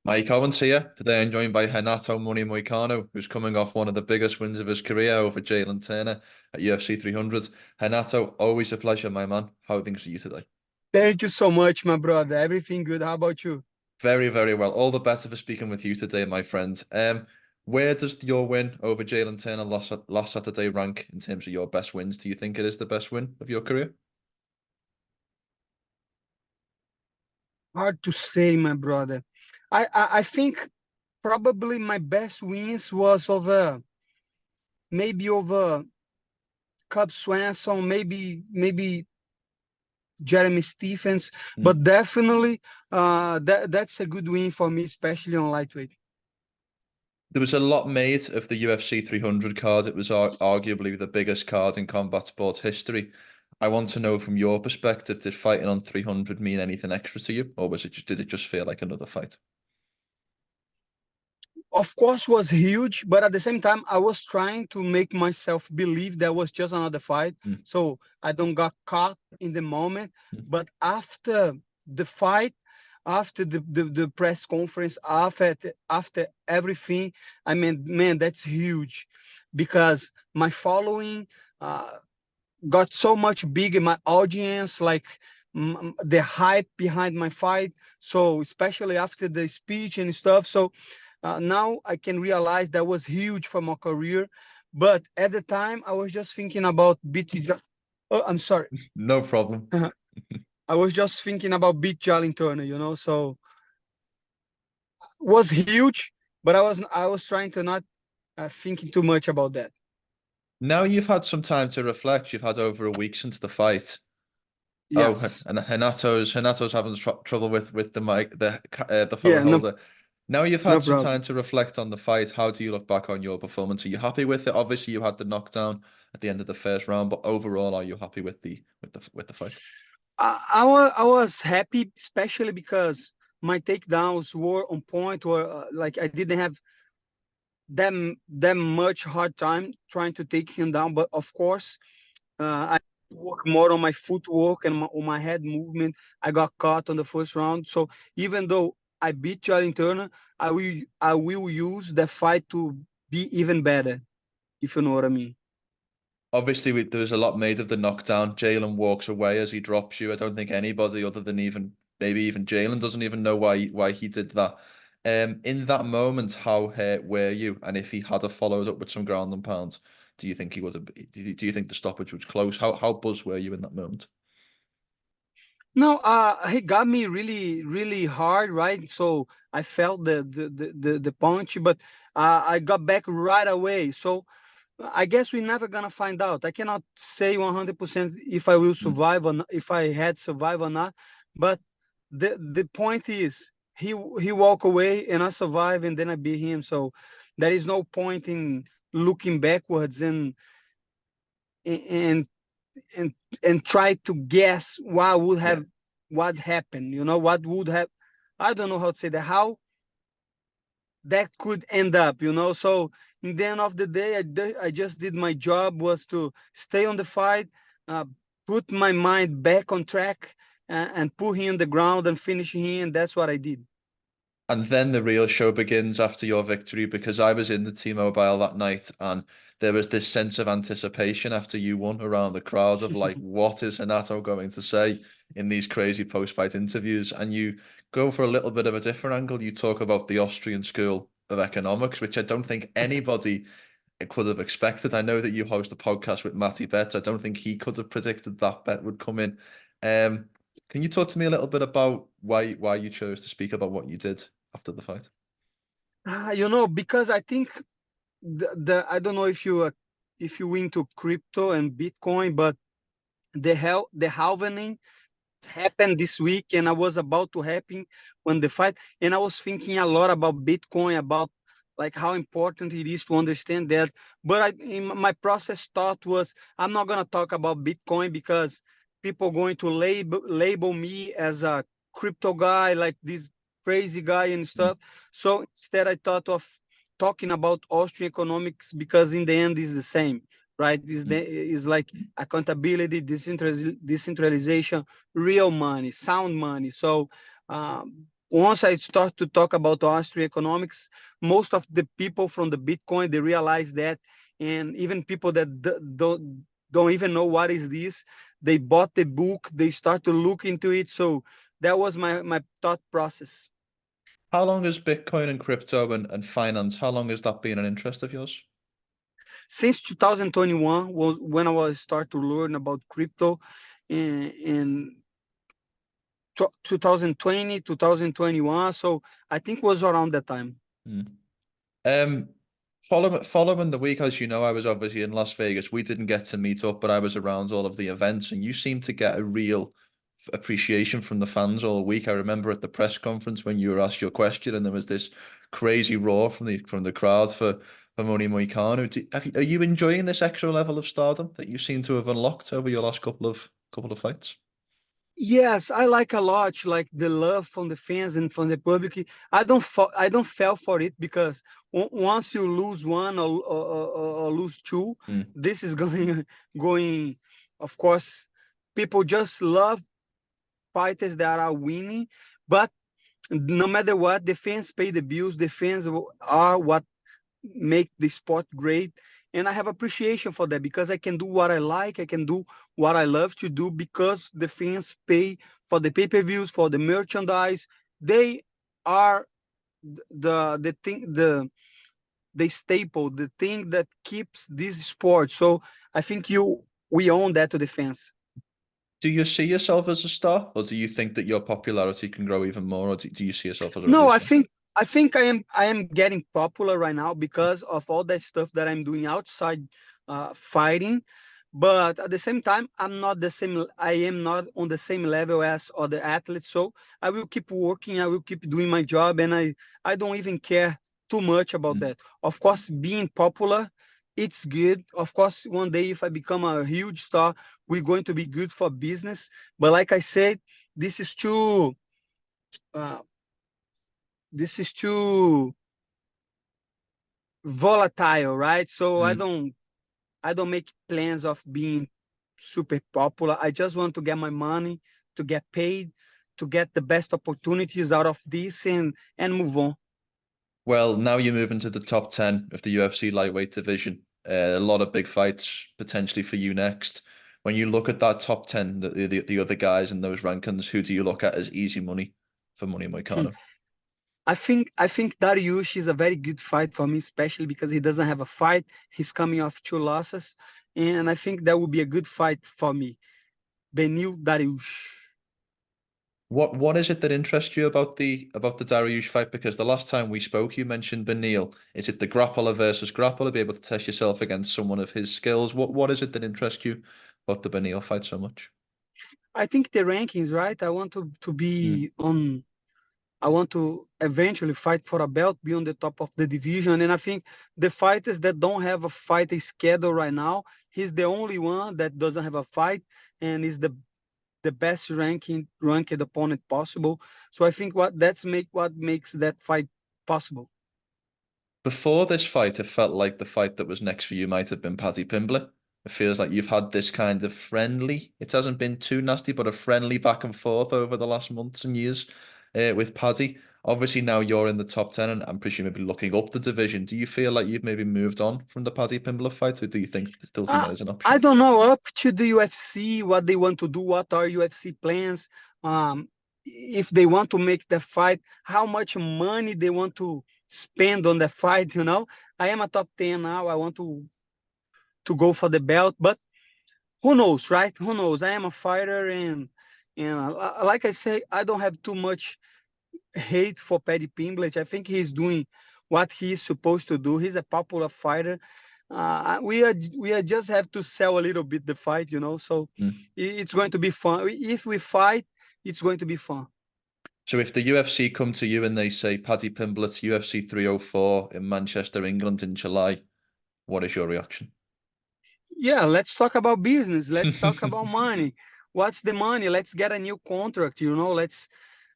Mike Owens here. Today I'm joined by Renato Money Moicano, who's coming off one of the biggest wins of his career over Jalin Turner at UFC 300. Renato, always a pleasure, my man. How are things for you today? Thank you so much, my brother. Everything good. How about you? Very, very well. All the better for speaking with you today, my friend. Where does your win over Jalin Turner last Saturday rank in terms of your best wins? Do you think it is the best win of your career? Hard to say, my brother. I think probably my best wins was over maybe over Cub Swanson, maybe Jeremy Stephens, Hmm. but definitely that's a good win for me, especially on lightweight. There was a lot made of the UFC 300 card. It was arguably the biggest card in combat sports history. I want to know from your perspective, did fighting on 300 mean anything extra to you, or did it just feel like another fight? Of course, was huge, but at the same time, I was trying to make myself believe that was just another fight, Mm, so I don't got caught in the moment. mm. But after the fight, after the press conference, after everything, I mean, man, that's huge, because my following got so much big in my audience, like the hype behind my fight. So especially after the speech and stuff, so now I can realize that was huge for my career. But at the time, I was just thinking about Oh, I'm sorry. No problem. I was just thinking about beat Jalin Turner. So was huge, but I was trying to not thinking too much about that. Now you've had some time to reflect. You've had over a week since the fight. Oh, Yes. and Renato's having trouble with the mic, the phone Yeah. No. holder. Now you've No had some problem. time to reflect on the fight. How do you look back on your performance? Are you happy with it? Obviously, you had the knockdown at the end of the first round, but overall, are you happy with the fight? I was happy, especially because my takedowns were on point, or like I didn't have that much hard time trying to take him down. But of course, I work more on my footwork and on my head movement. I got caught on the first round, so even though I beat Jalin Turner, I will use the fight to be even better, if you know what I mean. Obviously, there was a lot made of the knockdown. Jalen walks away as he drops you. I don't think anybody other than maybe even Jalen doesn't even know why he did that. In that moment, how hurt were you? And if he had have followed up with some ground and pounds, do you think he would have? Do you think the stoppage was close? How buzzed were you in that moment? No, he got me really, really hard, right? So I felt the punch, but I got back right away. So I guess we're never gonna find out. I cannot say 100% if I will Mm. survive or not, if I had survived or not. But the point is, he walk away and I survive, and then I beat him. So there is no point in looking backwards and and and try to guess Yeah. what happened. What would have. I don't know how to say that. How that could end up. So in the end of the day, I just did my job, was to stay on the fight, uh, put my mind back on track, and put him on the ground and finish him, and that's what I did. And then the real show begins after your victory because I was in the T-Mobile that night and there was this sense of anticipation after you won around the crowd of like, what is Renato going to say in these crazy post-fight interviews? And you go for a little bit of a different angle. You talk about the Austrian School of Economics, which I don't think anybody could have expected. I know that you host a podcast with Matty Bet. I don't think he could have predicted that bet would come in. Um, can you talk to me a little bit about why you chose to speak about what you did after the fight? Because I think I don't know if you into crypto and Bitcoin, but the halvening happened this week, and I was about to happen when the fight, and I was thinking a lot about Bitcoin, about like how important it is to understand that. But in my process thought was, I'm not gonna talk about Bitcoin because people going to label me as a crypto guy, like this crazy guy and stuff. So instead, I thought of talking about Austrian economics, because in the end, is the same, right? Is like accountability, decentralization, real money, sound money. So once I start to talk about Austrian economics, most of the people from the Bitcoin, they realize that, and even people that don't even know what is this, they bought the book, they start to look into it. So that was my thought process. How long has Bitcoin and crypto and finance, how long has that been an interest of yours? Since 2021 was when I was start to learn about crypto, in 2020, 2021. So I think was around that time. Hmm. Um, following the week, as you know, I was obviously in Las Vegas. We didn't get to meet up, but I was around all of the events, and you seem to get a real appreciation from the fans all week. I remember at the press conference when you were asked your question, and there was this crazy roar from the crowd for Money Moicano. Are you enjoying this extra level of stardom that you seem to have unlocked over your last couple of fights? Yes, I like a lot, like the love from the fans and from the public. I don't fall for it because once you lose one or lose two, Mm. this is going. Of course, people just love fighters that are winning, but no matter what, the fans pay the bills. The fans are what make the sport great, and I have appreciation for that because I can do what I like, I can do what I love to do because the fans pay for the pay-per-views, for the merchandise. They are the thing, the staple, the thing that keeps this sport. So I think you we own that to the fans. Do you see yourself as a star, or do you think that your popularity can grow even more, or do you see yourself as already No, a star? I think I am getting popular right now because of all that stuff that I'm doing outside fighting. But at the same time, I'm not the same. I am not on the same level as other athletes. So I will keep working. I will keep doing my job, and I don't even care too much about Mm. that. Of course, being popular, it's good. Of course, one day if I become a huge star, we're going to be good for business. But like I said, this is too. Uh, this is too volatile, right? So Mm. I don't make plans of being super popular. I just want to get my money, to get paid, to get the best opportunities out of this and move on. Well, now you're moving to the top 10 of the UFC lightweight division. A lot of big fights potentially for you next. When you look at that top 10, the other guys in those rankings, who do you look at as easy money for Money Hmm. Moicano? I think Dariush is a very good fight for me, especially because he doesn't have a fight. He's coming off two losses, and I think that would be a good fight for me. Beneil Dariush. What is it that interests you about the Dariush fight? Because the last time we spoke, you mentioned Beneil. Is it the grappler versus grappler, be able to test yourself against someone of his skills? What is it that interests you about the Beneil fight so much? I think the rankings, right? I want to Mm. be on. I want to eventually fight for a belt, be on the top of the division. And I think the fighters that don't have a fight schedule right now, he's the only one that doesn't have a fight and is the best ranked opponent possible. So I think what makes that fight possible. Before this fight, it felt like the fight that was next for you might have been Paddy Pimblett. It feels like you've had this kind of friendly, it hasn't been too nasty, but a friendly back and forth over the last months and years with Paddy. Obviously, now you're in the top 10 and I'm presumably looking up the division. Do you feel like you've maybe moved on from the Paddy Pimblett fight, or do you still think Uh, that is an I option? don't know up to the UFC what they want to do, what are UFC plans, if they want to make the fight, how much money they want to spend on the fight. I am a top 10 now. I want to go for the belt, but who knows, right? Who knows? I am a fighter, and like I say, I don't have too much hate for Paddy Pimblett. I think he's doing what he's supposed to do. He's a popular fighter. We are just have to sell a little bit the fight, So Mm. it's going to be fun. If we fight, it's going to be fun. So if the UFC come to you and they say Paddy Pimblett's UFC 304 in Manchester, England in July, what is your reaction? Yeah, let's talk about business. Let's talk about money. What's the money? Let's get a new contract. Let's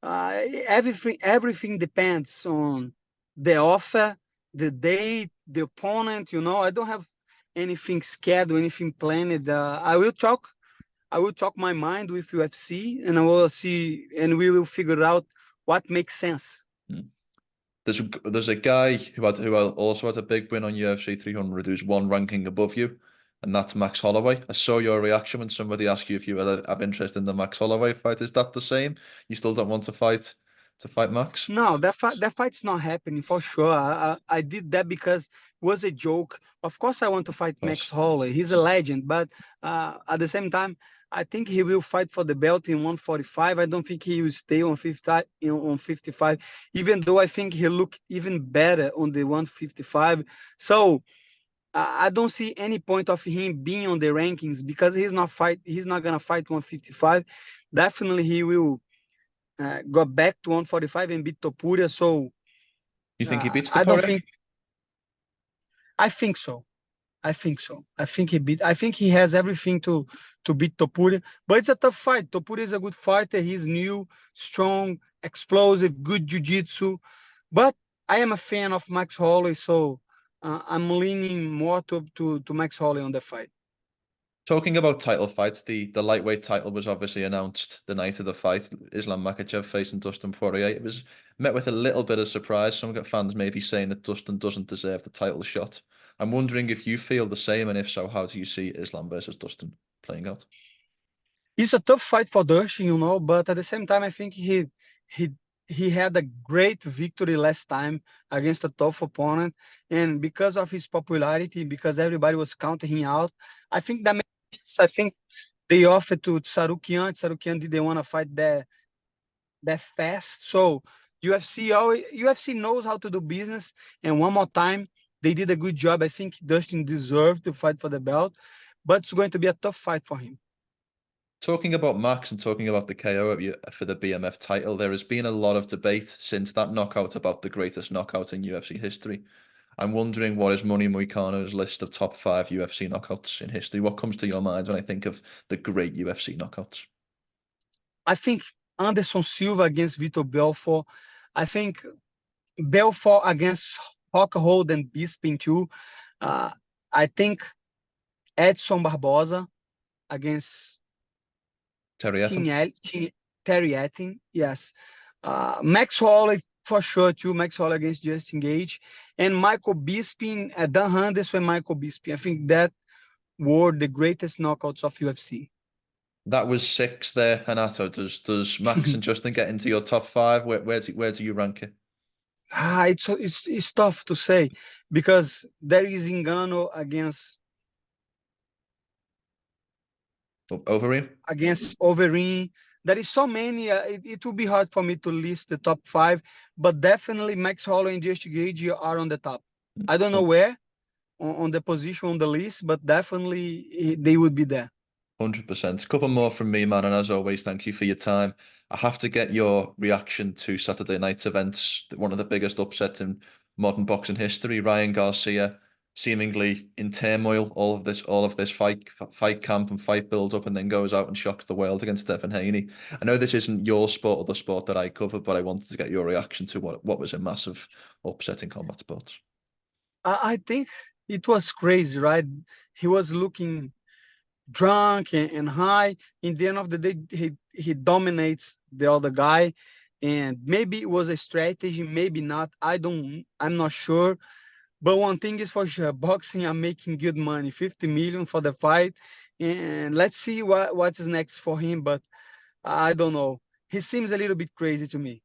everything depends on the offer, the date, the opponent. I don't have anything scheduled, anything planned. I will talk my mind with UFC, and I will see, and we will figure out what makes sense. Hmm. There's a guy who also had a big win on UFC 300 who's one ranking above you, and that's Max Holloway. I saw your reaction when somebody asked you if you have interest in the Max Holloway fight. Is that the same? You still don't want to fight Max? No, that fight's not happening for sure. I did that because it was a joke. Of course, I want to fight Of Max course. Holloway. He's a legend, but at the same time, I think he will fight for the belt in 145. I don't think he will stay on 50, on 55, even though I think he looked even better on the 155. So I don't see any point of him being on the rankings because He's not gonna fight 155. Definitely, he will go back to 145 and beat Topuria. So You think he beats I don't Topuria? think. I think so. I think so. I think he beat. I think he has everything to beat Topuria. But it's a tough fight. Topuria is a good fighter. He's new, strong, explosive, good jiu-jitsu. But I am a fan of Max Holloway, so I'm leaning more to Max Holloway on the fight. Talking about title fights, the lightweight title was obviously announced the night of the fight. Islam Makhachev facing Dustin Poirier. It was met with a little bit of surprise. Some fans may be saying that Dustin doesn't deserve the title shot. I'm wondering if you feel the same, and if so, how do you see Islam versus Dustin playing out? It's a tough fight for Dustin, but at the same time, I think he he had a great victory last time against a tough opponent, and because of his popularity, because everybody was counting him out, I think that makes sense. I think they offered to Tsarukian. Tsarukian didn't want to fight that fast, so UFC knows how to do business, and one more time they did a good job. I think Dustin deserved to fight for the belt, but it's going to be a tough fight for him. Talking about Max and talking about the KO for the BMF title, there has been a lot of debate since that knockout about the greatest knockout in UFC history. I'm wondering, what is Money Moicano's list of top 5 UFC knockouts in history? What comes to your mind when I think of the great UFC knockouts? I think Anderson Silva against Vitor Belfort. I think Belfort against Rockhold and Bisping too. Uh, I think Edson Barboza against Terry Etim? Terry Etin. Yes. Max Holloway for sure too. Max Holloway against Justin Gaethje. And Michael Bisping, Dan Henderson and Michael Bisping. I think that were the greatest knockouts of UFC. That was 6 there, Renato. Does Max and Justin get into your top 5? Where do you rank it? It's tough to say because there is Ngannou Overeem? against Overeem. There is so many. It will be hard for me to list the top five, but definitely Max Holloway and Justin Gaethje are on the top. I don't know where on the position on the list, but definitely they would be there. 100%. A couple more from me, man. And as always, thank you for your time. I have to get your reaction to Saturday night's events, one of the biggest upsets in modern boxing history. Ryan Garcia seemingly in turmoil, all of this fight camp and fight build up, and then goes out and shocks the world against Devin Haney. I know this isn't your sport or the sport that I cover, but I wanted to get your reaction to what was a massive upset in combat sports. I think it was crazy, right? He was looking drunk and high. In the end of the day, he dominates the other guy, and maybe it was a strategy, maybe not. I'm not sure. But one thing is for sure, boxing are making good money, 50 million for the fight, and let's see what is next for him. But I don't know. He seems a little bit crazy to me.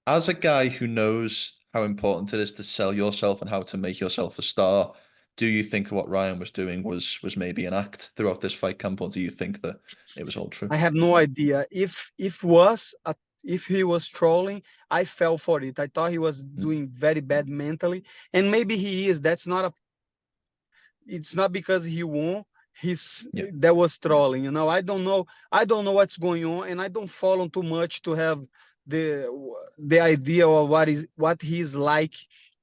As a guy who knows how important it is to sell yourself and how to make yourself a star, do you think what Ryan was doing was maybe an act throughout this fight camp, or do you think that it was all true? I have no idea if he was trolling. I fell for it. I thought he was Mm. doing very bad mentally, and maybe he is. That's not a It's not because he won. He's Yeah, That was trolling. I don't know what's going on, and I don't follow too much to have the the idea of what he's like.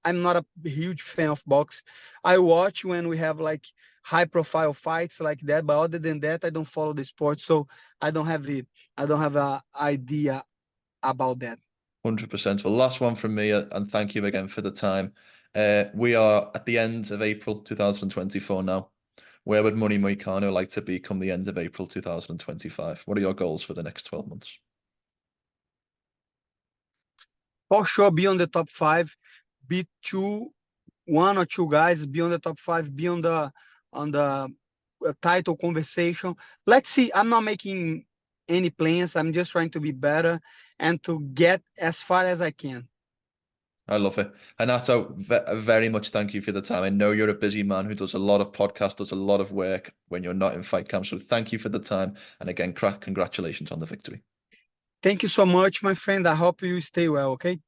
I'm not a huge fan of box. I watch when we have like high profile fights like that, but other than that, I don't follow the sport, so I don't have it. I don't have a idea about that. 100%. Well, last one from me, and thank you again for the time. We are at the end of April 2024 now. Where would Money Moicano like to be come the end of April 2025? What are your goals for the next 12 months? for sure be on the top 5, beat one or two guys, be on the top 5, be on the title conversation. Let's see. I'm not making any plans. I'm just trying to be better and to get as far as I can. I love it. Renato, very much thank you for the time. I know you're a busy man who does a lot of podcasts, does a lot of work when you're not in fight camp. So thank you for the time. And again, congratulations on the victory. Thank you so much, my friend. I hope you stay well, okay?